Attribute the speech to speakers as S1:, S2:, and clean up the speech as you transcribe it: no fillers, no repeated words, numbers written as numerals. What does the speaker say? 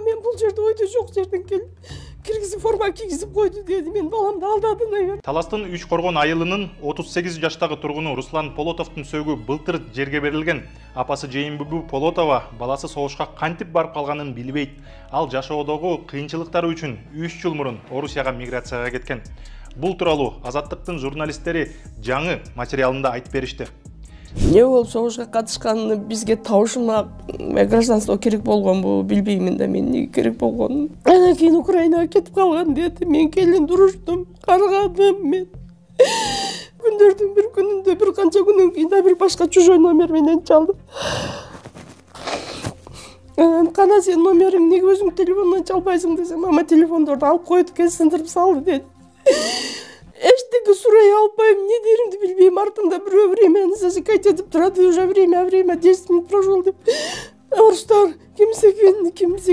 S1: мен бул жерде ойдо жок жерден келип киргизип форма кийгизип койду деди. Мен баламды алдады, наверное.
S2: Таластын Үч Коргон айылынын 38 жаштагы тургуну Руслан Полотовдун сөөгү былтыр жерге берилген. Апасы Жээнбүбү Полотова баласы согушка кантип барып калганын билбейт. Ал жашоодогу кыйынчылыктары үчүн 3 жыл мурун Орусияга миграцияга кеткен. Бул тууралуу Азаттыктын журналисттери жаңы материалында айтып беришти.
S1: Не болуп согушка катышканын бизге табышма гражданство керек болгонбу билбеймин да, мен эмне керек болгонун. Анан кийин Украинага кетип калган деди. Мен келин туруштум, каргадым мен. Күндөрдүн бир күнүндө бир канча күндөн кийин да бир башка чужой номер менен чалды. Анан кана сен номериң неге өзүң телефондон чалбайсың десем, мама телефондорду алып койду, экен сындырып салды деди. Эчтеке сурай албайм, эмне деримди билбейм. Артында бирөө времяны засекать этип турат, уже время 10 минут прошел деп. Орустар кимсе